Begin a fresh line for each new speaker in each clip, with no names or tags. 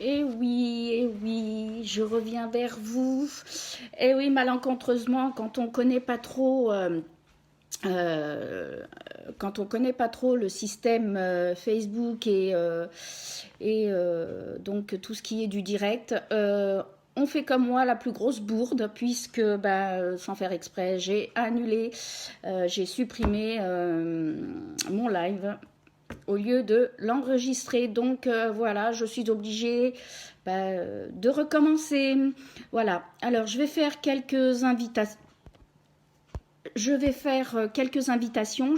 Eh oui, je reviens vers vous. Eh oui, malencontreusement, euh, quand on connaît pas trop le système Facebook et donc tout ce qui est du direct, on fait comme moi la plus grosse bourde puisque, bah, sans faire exprès, j'ai supprimé mon live au lieu de l'enregistrer. Donc voilà, je suis obligée de recommencer. Voilà, alors je vais faire quelques invitations. Je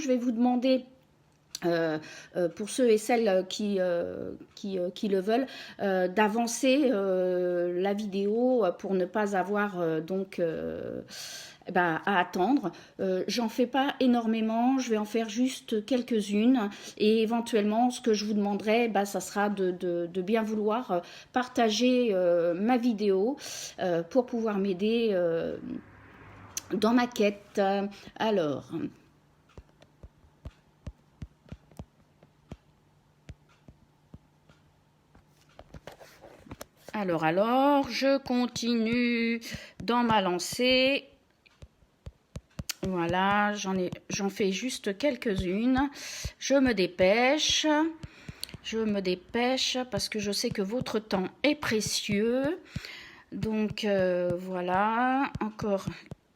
vais vous demander pour ceux et celles qui le veulent, d'avancer la vidéo pour ne pas avoir à attendre. J'en fais pas énormément, je vais en faire juste quelques-unes et éventuellement ce que je vous demanderai, ça sera de bien vouloir partager ma vidéo pour pouvoir m'aider dans ma quête. Alors, je continue dans ma lancée. Voilà, j'en fais juste quelques-unes. Je me dépêche parce que je sais que votre temps est précieux. Donc voilà, encore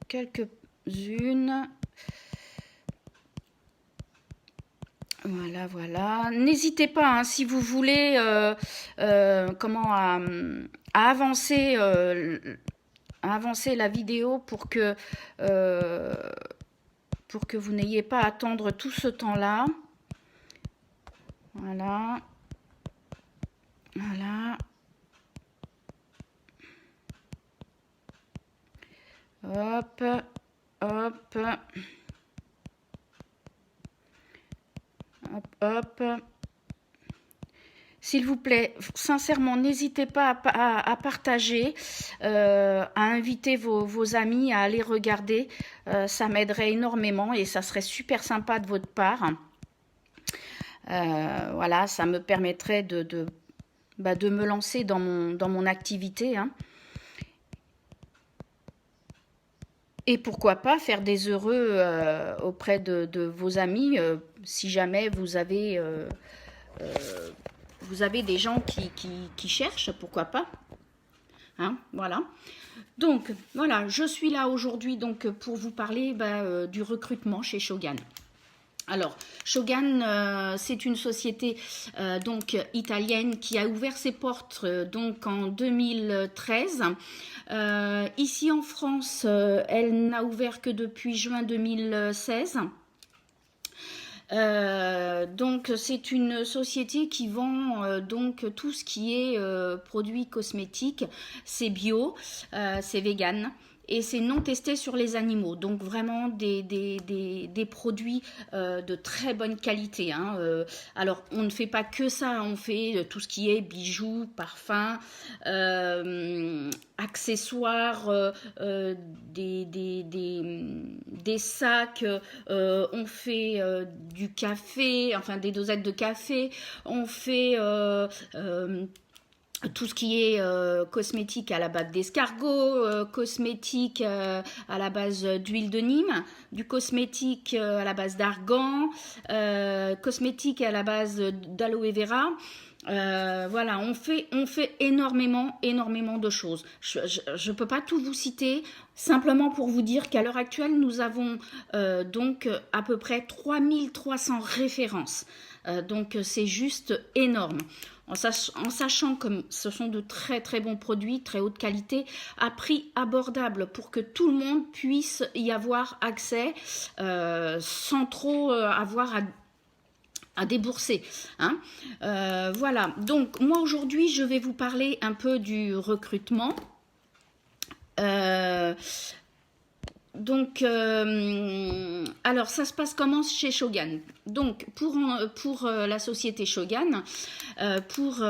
quelques-unes. Voilà. N'hésitez pas, hein, si vous voulez à avancer la vidéo pour que vous n'ayez pas à attendre tout ce temps-là. Voilà. Hop. S'il vous plaît, sincèrement, n'hésitez pas à partager, à inviter vos amis à aller regarder. Ça m'aiderait énormément et ça serait super sympa de votre part. Voilà, ça me permettrait de me lancer dans mon activité, hein. Et pourquoi pas faire des heureux auprès de vos amis si jamais vous avez des gens qui cherchent, pourquoi pas, hein, voilà. Donc voilà, je suis là aujourd'hui donc pour vous parler du recrutement chez Shogun. Alors, Shogun, c'est une société donc italienne qui a ouvert ses portes donc en 2013. Ici en France, elle n'a ouvert que depuis juin 2016. Donc c'est une société qui vend donc tout ce qui est produits cosmétiques, c'est bio, c'est vegan et c'est non testé sur les animaux. Donc vraiment des produits de très bonne qualité, hein. Alors on ne fait pas que ça, on fait tout ce qui est bijoux, parfums, accessoires, des sacs, on fait du café, enfin des dosettes de café, on fait tout ce qui est cosmétique à la base d'escargot, cosmétique à la base d'huile de Nîmes, du cosmétique à la base d'argan, cosmétique à la base d'aloe vera. Voilà, on fait énormément de choses. Je peux pas tout vous citer, simplement pour vous dire qu'à l'heure actuelle, nous avons donc à peu près 3300 références. Donc c'est juste énorme. En sachant que ce sont de très très bons produits, très haute qualité, à prix abordable pour que tout le monde puisse y avoir accès sans trop avoir à débourser, hein. Voilà, donc moi aujourd'hui je vais vous parler un peu du recrutement. Alors ça se passe comment chez Shogun? Donc pour la société Shogun, pour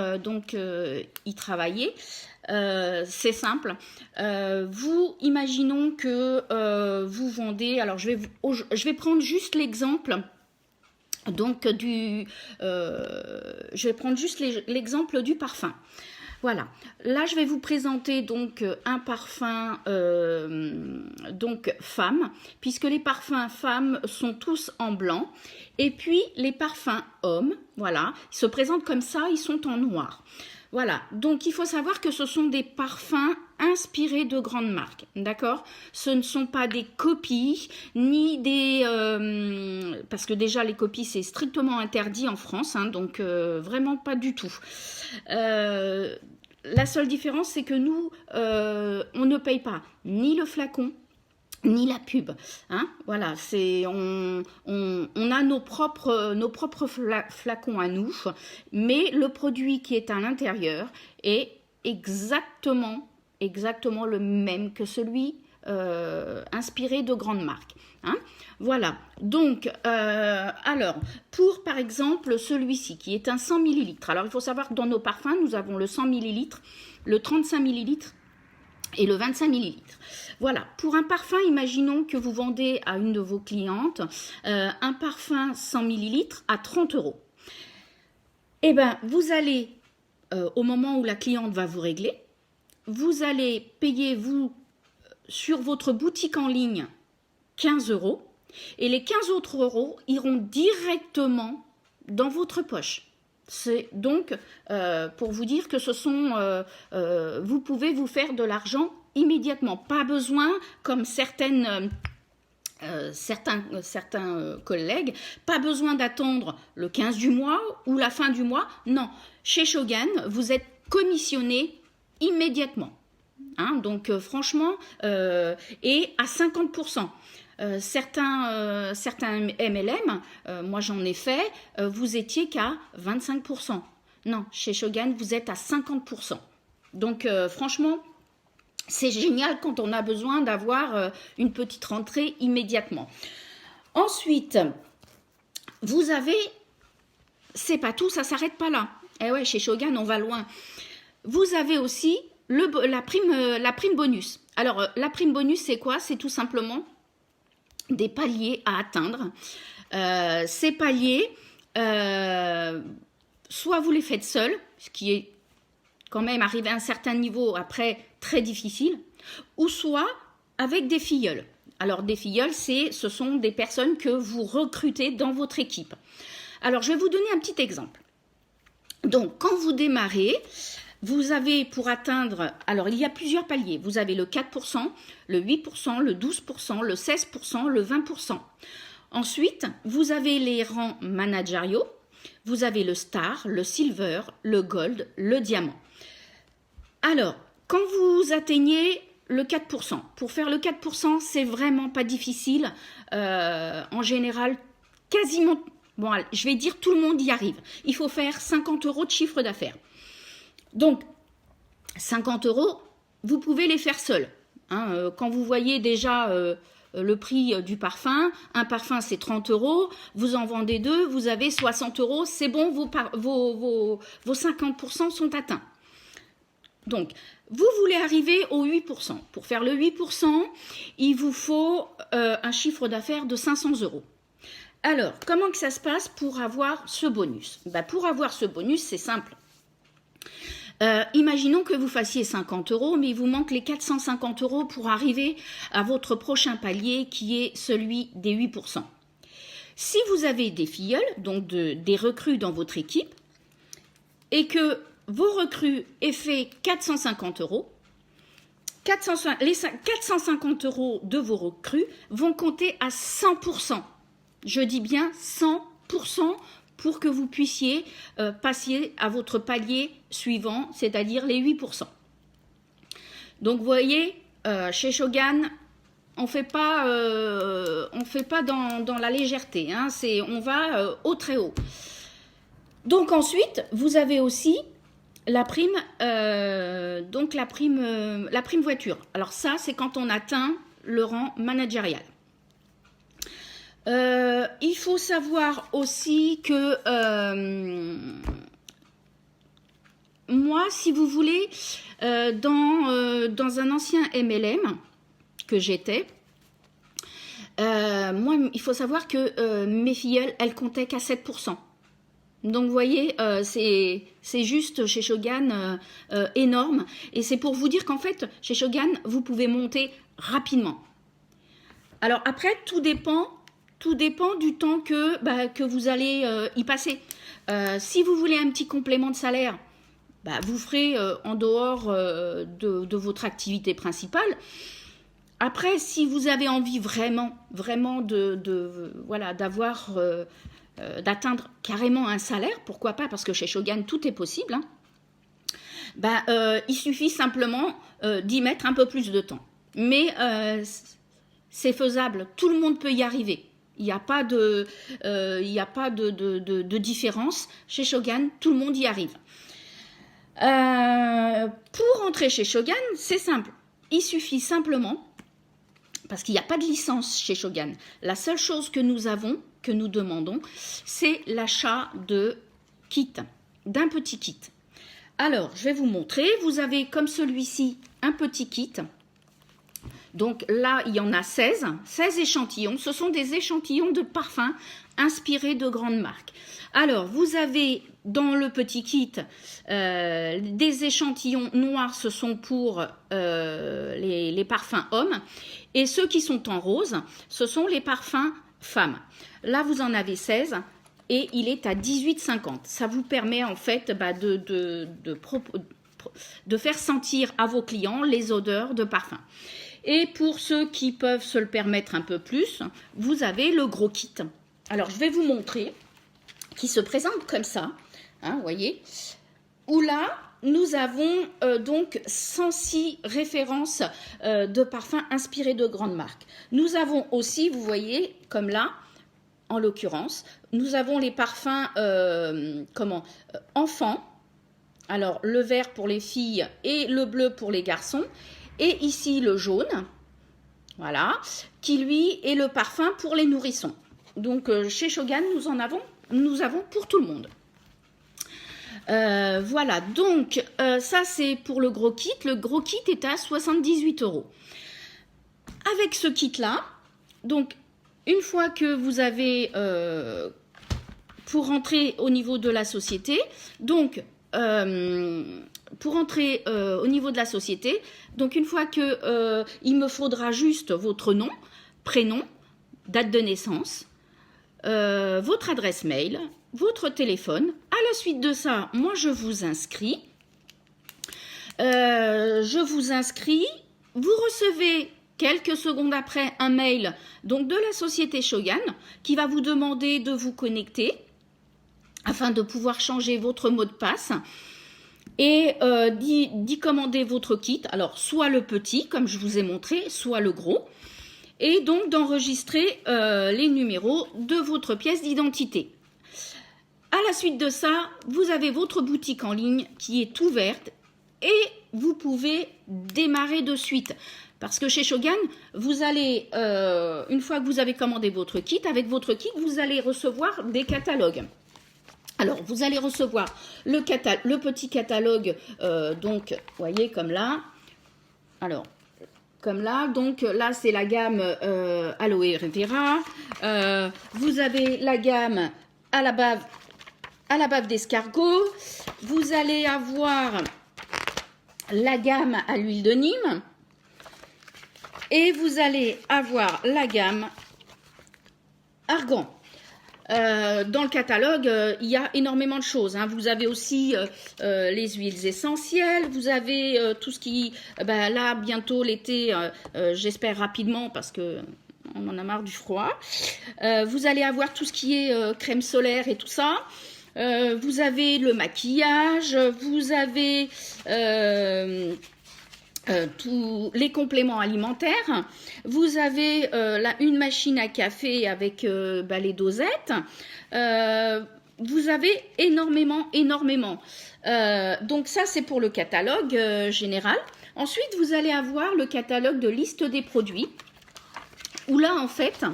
y travailler, c'est simple. Imaginons que vous vendez. Alors je vais prendre juste l'exemple. Donc je vais prendre juste l'exemple du parfum. Voilà, là je vais vous présenter donc un parfum donc femme, puisque les parfums femmes sont tous en blanc, et puis les parfums hommes, voilà, ils se présentent comme ça, ils sont en noir. Voilà, donc il faut savoir que ce sont des parfums inspirés de grandes marques, d'accord? Ce ne sont pas des copies, ni des... parce que déjà les copies c'est strictement interdit en France, hein, donc vraiment pas du tout. La seule différence c'est que nous, on ne paye pas ni le flacon, ni la pub, hein, voilà, on a nos propres flacons à nous, mais le produit qui est à l'intérieur est exactement le même que celui inspiré de grandes marques, hein. Voilà, donc, alors, pour par exemple celui-ci qui est un 100 ml, alors il faut savoir que dans nos parfums, nous avons le 100 ml, le 35 ml, et le 25 ml. Voilà, pour un parfum, imaginons que vous vendez à une de vos clientes un parfum 100 ml à 30 €. Eh bien, vous allez, au moment où la cliente va vous régler, vous allez payer, vous, sur votre boutique en ligne, 15 €, et les 15 autres euros iront directement dans votre poche. C'est donc pour vous dire que ce sont, vous pouvez vous faire de l'argent immédiatement. Pas besoin, comme certains collègues, pas besoin d'attendre le 15 du mois ou la fin du mois. Non, chez Shogun, vous êtes commissionné immédiatement. Hein, donc franchement, et à 50%. Certains MLM, moi j'en ai fait, vous étiez qu'à 25%. Non, chez Shogun, vous êtes à 50%. Donc franchement, c'est génial quand on a besoin d'avoir une petite rentrée immédiatement. Ensuite, vous avez, c'est pas tout, ça s'arrête pas là. Eh ouais, chez Shogun, on va loin. Vous avez aussi la prime bonus. Alors, la prime bonus, c'est quoi? C'est tout simplement des paliers à atteindre. Ces paliers, soit vous les faites seuls, ce qui est quand même arrivé à un certain niveau après très difficile, ou soit avec des filleuls. Alors des filleuls, ce sont des personnes que vous recrutez dans votre équipe. Alors je vais vous donner un petit exemple. Donc quand vous démarrez, vous avez pour atteindre, alors il y a plusieurs paliers, vous avez le 4%, le 8%, le 12%, le 16%, le 20%. Ensuite, vous avez les rangs managériaux, vous avez le star, le silver, le gold, le diamant. Alors, quand vous atteignez le 4%, pour faire le 4%, c'est vraiment pas difficile. En général, quasiment, bon, je vais dire tout le monde y arrive. Il faut faire 50 € de chiffre d'affaires. Donc, 50 €, vous pouvez les faire seuls. Hein, quand vous voyez déjà le prix du parfum, un parfum c'est 30 €, vous en vendez deux, vous avez 60 €, c'est bon, vos 50% sont atteints. Donc, vous voulez arriver au 8%. Pour faire le 8%, il vous faut un chiffre d'affaires de 500 €. Alors, comment que ça se passe pour avoir ce bonus? Ben, pour avoir ce bonus, c'est simple. Imaginons que vous fassiez 50 €, mais il vous manque les 450 € pour arriver à votre prochain palier qui est celui des 8%. Si vous avez des filleuls, donc des recrues dans votre équipe, et que vos recrues aient fait 450 €, les 450 € de vos recrues vont compter à 100%. Je dis bien 100% pour que vous puissiez passer à votre palier suivant, c'est-à-dire les 8%. Donc vous voyez, chez Shogun, on ne fait pas dans la légèreté, hein, on va au très haut. Donc ensuite, vous avez aussi la prime, la prime voiture. Alors ça, c'est quand on atteint le rang managérial. Il faut savoir aussi que moi, si vous voulez, dans un ancien MLM que j'étais, moi, il faut savoir que mes filleules, elles comptaient qu'à 7%. Donc vous voyez, c'est juste chez Shogun énorme. Et c'est pour vous dire qu'en fait, chez Shogun, vous pouvez monter rapidement. Alors après, tout dépend du temps que vous allez y passer. Si vous voulez un petit complément de salaire, vous ferez en dehors de votre activité principale. Après, si vous avez envie vraiment d'avoir, d'atteindre carrément un salaire, pourquoi pas, parce que chez Shogun, tout est possible, il suffit simplement d'y mettre un peu plus de temps. Mais c'est faisable, tout le monde peut y arriver. Il n'y a pas de différence. Chez Shogun, tout le monde y arrive. Pour entrer chez Shogun, c'est simple. Il suffit simplement, parce qu'il n'y a pas de licence chez Shogun, la seule chose que nous demandons, c'est l'achat de kit, d'un petit kit. Alors, je vais vous montrer. Vous avez comme celui-ci un petit kit. Donc là, il y en a 16 échantillons. Ce sont des échantillons de parfums inspirés de grandes marques. Alors, vous avez dans le petit kit des échantillons noirs, ce sont pour les parfums hommes. Et ceux qui sont en rose, ce sont les parfums femmes. Là, vous en avez 16 et il est à 18,50. Ça vous permet en fait de faire sentir à vos clients les odeurs de parfum. Et pour ceux qui peuvent se le permettre un peu plus, vous avez le gros kit. Alors, je vais vous montrer, qui se présente comme ça, vous voyez, où là, nous avons donc 106 références de parfums inspirés de grandes marques. Nous avons aussi, vous voyez, comme là, en l'occurrence, nous avons les parfums enfants. Alors, le vert pour les filles et le bleu pour les garçons. Et ici, le jaune, voilà, qui lui est le parfum pour les nourrissons. Donc, chez Shogun, nous avons pour tout le monde. Voilà, donc ça c'est pour le gros kit. Le gros kit est à 78 €. Avec ce kit-là, donc une fois que vous avez, pour entrer au niveau de la société, donc pour entrer au niveau de la société, donc une fois que il me faudra juste votre nom, prénom, date de naissance, votre adresse mail, votre téléphone. À la suite de ça, moi je vous inscris. Vous recevez quelques secondes après un mail donc de la société Shogun qui va vous demander de vous connecter afin de pouvoir changer votre mot de passe et d'y commander votre kit. Alors soit le petit comme je vous ai montré, soit le gros. Et donc d'enregistrer les numéros de votre pièce d'identité. À la suite de ça, vous avez votre boutique en ligne qui est ouverte et vous pouvez démarrer de suite. Parce que chez Shogun, vous allez, une fois que vous avez commandé votre kit, avec votre kit, vous allez recevoir des catalogues. Alors, vous allez recevoir le petit catalogue, donc, vous voyez, comme là. Alors, comme là, donc là, c'est la gamme Aloe Vera. Vous avez la gamme à la bave d'escargot. Vous allez avoir la gamme à l'huile de Nîmes. Et vous allez avoir la gamme argan. Dans le catalogue, il y a énormément de choses. Vous avez aussi les huiles essentielles. Vous avez tout ce qui... là, bientôt l'été, j'espère rapidement parce que on en a marre du froid. Vous allez avoir tout ce qui est crème solaire et tout ça. Vous avez le maquillage. Vous avez... tous les compléments alimentaires. Vous avez une machine à café avec les dosettes. Vous avez énormément. Donc ça, c'est pour le catalogue général. Ensuite, vous allez avoir le catalogue de liste des produits. Où là, en fait,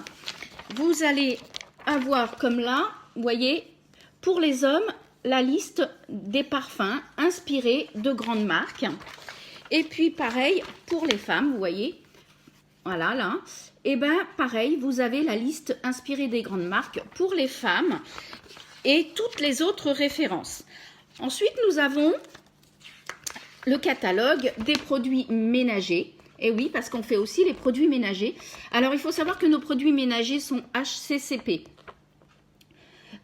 vous allez avoir comme là, vous voyez, pour les hommes, la liste des parfums inspirés de grandes marques. Et puis, pareil, pour les femmes, vous voyez, voilà, là, et pareil, vous avez la liste inspirée des grandes marques pour les femmes. et toutes les autres références. Ensuite, nous avons le catalogue des produits ménagers. Et oui, parce qu'on fait aussi les produits ménagers. Alors, il faut savoir que nos produits ménagers sont HCCP.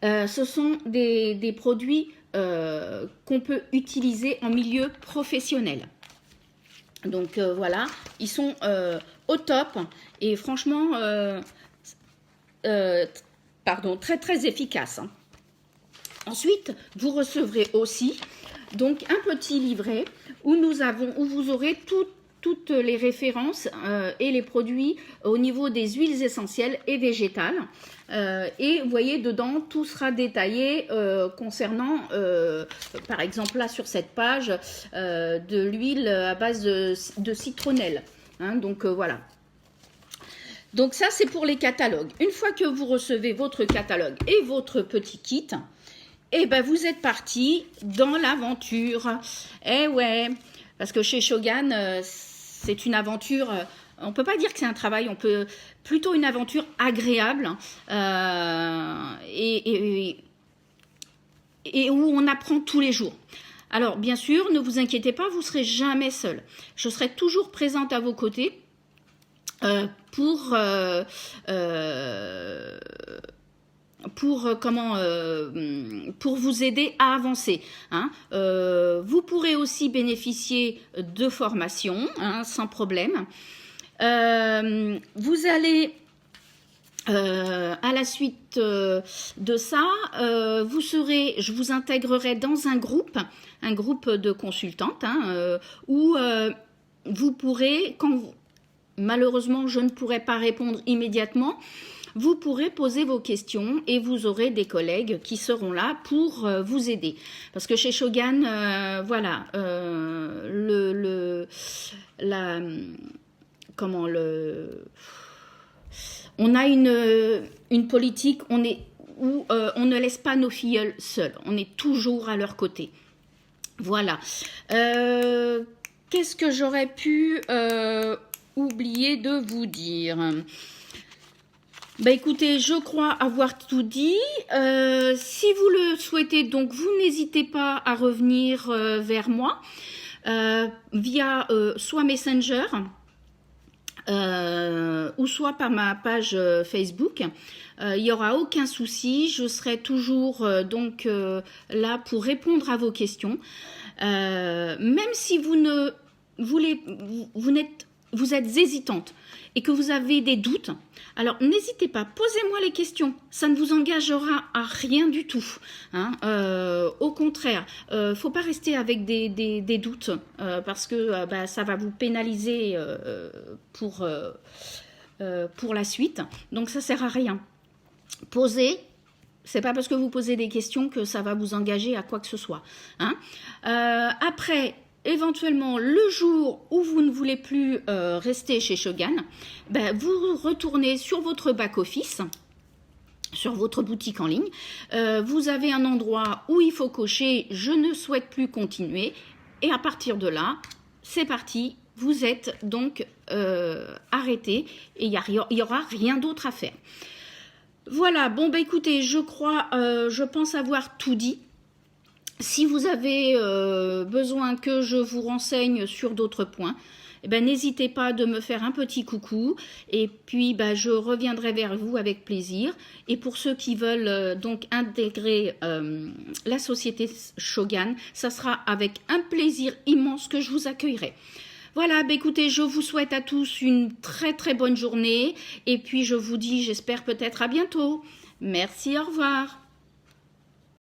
Ce sont des produits qu'on peut utiliser en milieu professionnel. Donc, voilà, ils sont au top et franchement, très, très efficaces. Hein. Ensuite, vous recevrez aussi donc un petit livret où vous aurez toutes les références et les produits au niveau des huiles essentielles et végétales. Et vous voyez, dedans, tout sera détaillé concernant, par exemple, là sur cette page, de l'huile à base de citronnelle. Hein, donc, voilà. Donc, ça, c'est pour les catalogues. Une fois que vous recevez votre catalogue et votre petit kit, eh ben, vous êtes parti dans l'aventure. Eh ouais, parce que chez Shogan, c'est une aventure, on ne peut pas dire que c'est un travail, on peut plutôt une aventure agréable et où on apprend tous les jours. Alors, bien sûr, ne vous inquiétez pas, vous ne serez jamais seul. Je serai toujours présente à vos côtés pour vous aider à avancer. Hein. Vous pourrez aussi bénéficier de formations, hein, sans problème. Vous allez, à la suite de ça, je vous intégrerai dans un groupe de consultantes, hein, où vous pourrez, malheureusement je ne pourrai pas répondre immédiatement, vous pourrez poser vos questions et vous aurez des collègues qui seront là pour vous aider. Parce que chez Shogan, voilà, on a une politique où on ne laisse pas nos filleuls seuls. On est toujours à leur côté. Voilà. Qu'est-ce que j'aurais pu oublier de vous dire ? Bah écoutez, je crois avoir tout dit. Si vous le souhaitez, donc vous n'hésitez pas à revenir vers moi via soit Messenger ou soit par ma page Facebook. Il n'y aura aucun souci. Je serai toujours donc là pour répondre à vos questions. Même si vous êtes hésitante et que vous avez des doutes, alors n'hésitez pas, posez-moi les questions, ça ne vous engagera à rien du tout. Hein. Au contraire, faut pas rester avec des doutes parce que ça va vous pénaliser pour la suite, donc ça sert à rien. Posez. C'est pas parce que vous posez des questions que ça va vous engager à quoi que ce soit. Hein. Après, éventuellement, le jour où vous ne voulez plus rester chez Shogan, vous retournez sur votre back-office, sur votre boutique en ligne. Vous avez un endroit où il faut cocher « Je ne souhaite plus continuer » et à partir de là, c'est parti. Vous êtes donc arrêté et il y aura rien d'autre à faire. Voilà, bon écoutez, je pense avoir tout dit. Si vous avez besoin que je vous renseigne sur d'autres points, n'hésitez pas de me faire un petit coucou et puis je reviendrai vers vous avec plaisir. Et pour ceux qui veulent donc intégrer la société Shogan, ça sera avec un plaisir immense que je vous accueillerai. Voilà, écoutez, je vous souhaite à tous une très très bonne journée et puis je vous dis, j'espère peut-être à bientôt. Merci, au revoir.